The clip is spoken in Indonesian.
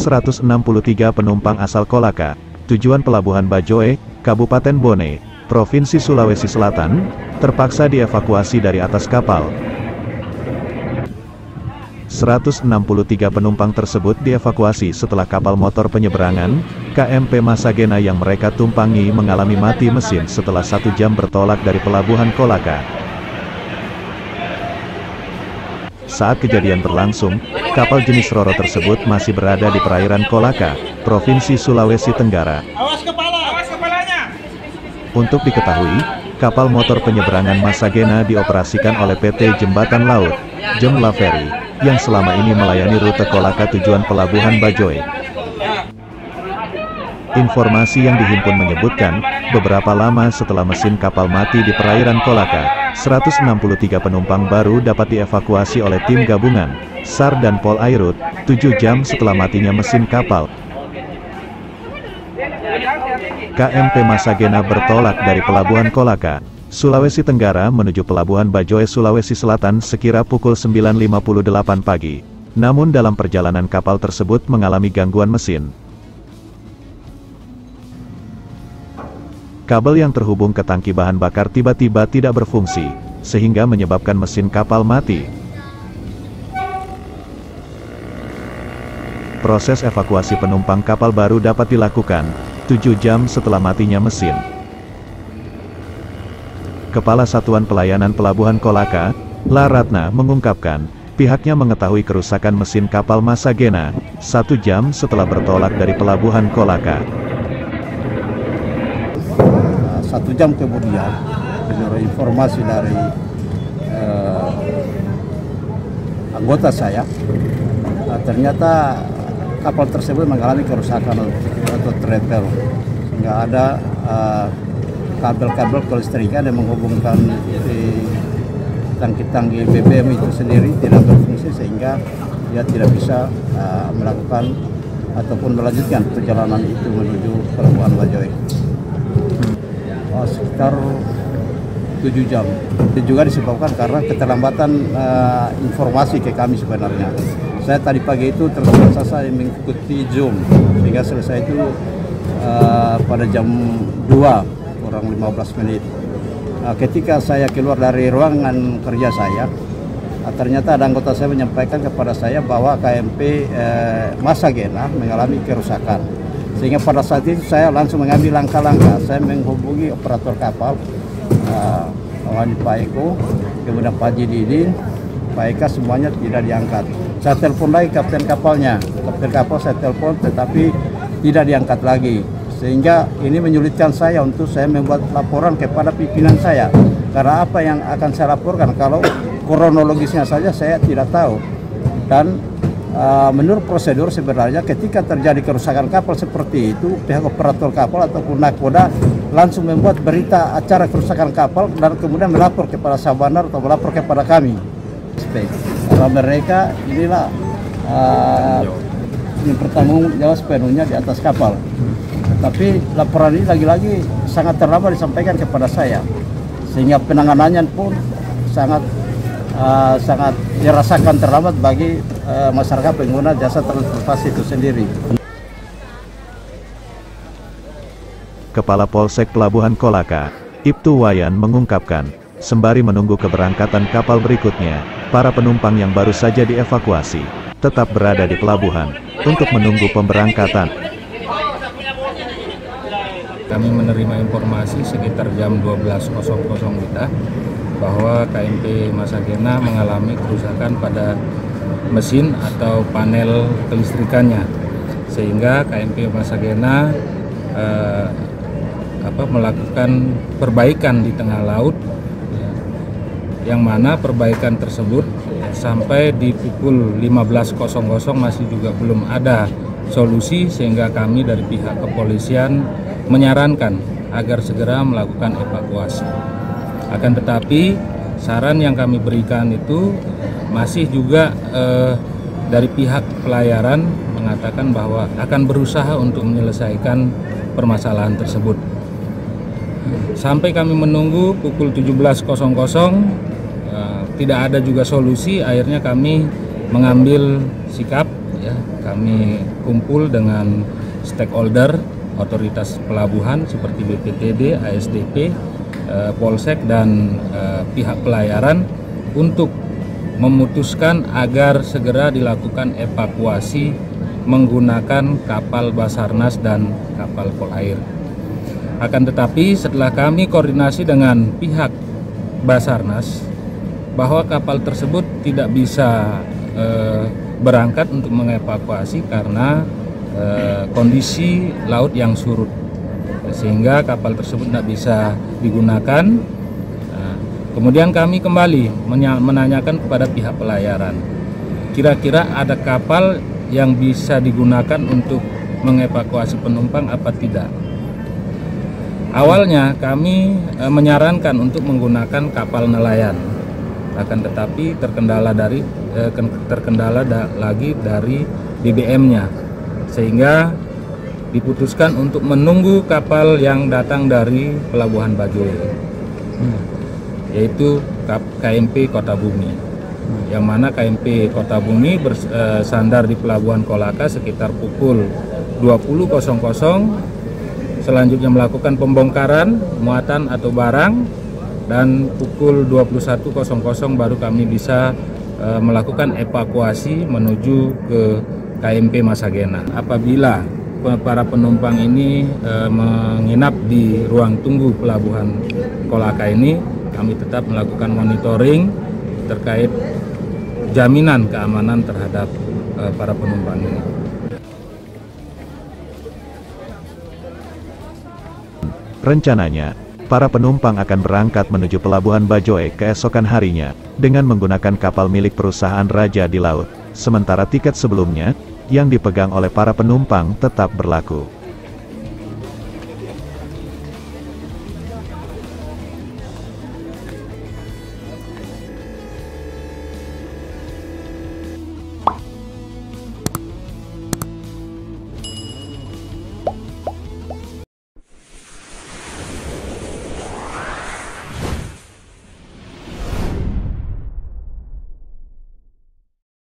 163 penumpang asal Kolaka, tujuan Pelabuhan Bajoe, Kabupaten Bone, Provinsi Sulawesi Selatan, terpaksa dievakuasi dari atas kapal. 163 penumpang tersebut dievakuasi setelah kapal motor penyeberangan, KMP Masagena yang mereka tumpangi mengalami mati mesin setelah 1 jam bertolak dari Pelabuhan Kolaka. Saat kejadian berlangsung, kapal jenis Roro tersebut masih berada di perairan Kolaka, Provinsi Sulawesi Tenggara. Awas kepalanya. Untuk diketahui, kapal motor penyeberangan Masagena dioperasikan oleh PT Jembatan Laut, Jemla Ferry, yang selama ini melayani rute Kolaka tujuan Pelabuhan Bajoe. Informasi yang dihimpun menyebutkan, beberapa lama setelah mesin kapal mati di perairan Kolaka, 163 penumpang baru dapat dievakuasi oleh tim gabungan, SAR dan Polairut, 7 jam setelah matinya mesin kapal. KMP Masagena bertolak dari Pelabuhan Kolaka, Sulawesi Tenggara menuju Pelabuhan Bajoe, Sulawesi Selatan sekira pukul 9.58 pagi. Namun dalam perjalanan kapal tersebut mengalami gangguan mesin. Kabel yang terhubung ke tangki bahan bakar tiba-tiba tidak berfungsi, sehingga menyebabkan mesin kapal mati. Proses evakuasi penumpang kapal baru dapat dilakukan 7 jam setelah matinya mesin. Kepala Satuan Pelayanan Pelabuhan Kolaka, La Ratna, mengungkapkan, pihaknya mengetahui kerusakan mesin kapal Masagena 1 jam setelah bertolak dari Pelabuhan Kolaka. 1 jam kemudian, menurut informasi dari anggota saya, ternyata kapal tersebut mengalami kerusakan atau tretel, sehingga ada kabel-kabel kelistrikan yang menghubungkan tangki-tangki BBM itu sendiri tidak berfungsi, sehingga dia tidak bisa melakukan ataupun melanjutkan perjalanan itu menuju Pelabuhan Bajoe. Sekitar 7 jam. Itu juga disebabkan karena keterlambatan informasi ke kami sebenarnya. Saya tadi pagi itu terpaksa saya mengikuti Zoom, sehingga selesai itu pada jam 2 kurang 15 menit. Ketika saya keluar dari ruangan kerja saya, ternyata ada anggota saya menyampaikan kepada saya bahwa KMP Masagena mengalami kerusakan. Sehingga pada saat itu saya langsung mengambil langkah-langkah. Saya menghubungi operator kapal, Pak Eko, kemudian Pak Jididin, Pak Eka, semuanya tidak diangkat. Saya telepon lagi kapten kapalnya. Kapten kapal saya telepon, tetapi tidak diangkat lagi. Sehingga ini menyulitkan saya untuk saya membuat laporan kepada pimpinan saya. Karena apa yang akan saya laporkan, kalau kronologisnya saja saya tidak tahu. Dan menurut prosedur sebenarnya ketika terjadi kerusakan kapal seperti itu, pihak operator kapal ataupun nakoda langsung membuat berita acara kerusakan kapal dan kemudian melapor kepada Sabanar atau melapor kepada kami. Karena mereka inilah yang bertanggung jawab sepenuhnya di atas kapal. Tapi laporan ini lagi-lagi sangat terlambat disampaikan kepada saya, sehingga penanganannya pun sangat dirasakan terlambat bagi masyarakat pengguna jasa transportasi itu sendiri. Kepala Polsek Pelabuhan Kolaka, Ibtu Wayan, mengungkapkan, sembari menunggu keberangkatan kapal berikutnya, para penumpang yang baru saja dievakuasi tetap berada di pelabuhan untuk menunggu pemberangkatan. Kami menerima informasi sekitar jam 12.00 WITA bahwa KMP Masagena mengalami kerusakan pada mesin atau panel kelistrikannya, sehingga KMP Masagena melakukan perbaikan di tengah laut, yang mana perbaikan tersebut sampai di pukul 15.00 masih juga belum ada solusi, sehingga kami dari pihak kepolisian menyarankan agar segera melakukan evakuasi. Akan tetapi saran yang kami berikan itu masih juga dari pihak pelayaran mengatakan bahwa akan berusaha untuk menyelesaikan permasalahan tersebut. Sampai kami menunggu pukul 17.00 tidak ada juga solusi, akhirnya kami mengambil sikap ya, kami kumpul dengan stakeholder otoritas pelabuhan seperti BPTD, ASDP, Polsek dan pihak pelayaran untuk memutuskan agar segera dilakukan evakuasi menggunakan kapal Basarnas dan kapal Polair. Akan tetapi setelah kami koordinasi dengan pihak Basarnas bahwa kapal tersebut tidak bisa berangkat untuk mengevakuasi karena kondisi laut yang surut, sehingga kapal tersebut tidak bisa digunakan. Kemudian kami kembali menanyakan kepada pihak pelayaran, kira-kira ada kapal yang bisa digunakan untuk mengevakuasi penumpang apa tidak. Awalnya kami menyarankan untuk menggunakan kapal nelayan, akan tetapi terkendala lagi dari BBM-nya, sehingga diputuskan untuk menunggu kapal yang datang dari Pelabuhan Bajoe, yaitu KMP Kota Bumi, yang mana KMP Kota Bumi bersandar di Pelabuhan Kolaka sekitar pukul 20.00, selanjutnya melakukan pembongkaran muatan atau barang, dan pukul 21.00 baru kami bisa melakukan evakuasi menuju ke KMP Masagena. Apabila para penumpang ini menginap di ruang tunggu Pelabuhan Kolaka ini, kami tetap melakukan monitoring terkait jaminan keamanan terhadap para penumpang ini. Rencananya, para penumpang akan berangkat menuju Pelabuhan Bajoe keesokan harinya dengan menggunakan kapal milik perusahaan Raja di laut, sementara tiket sebelumnya yang dipegang oleh para penumpang tetap berlaku.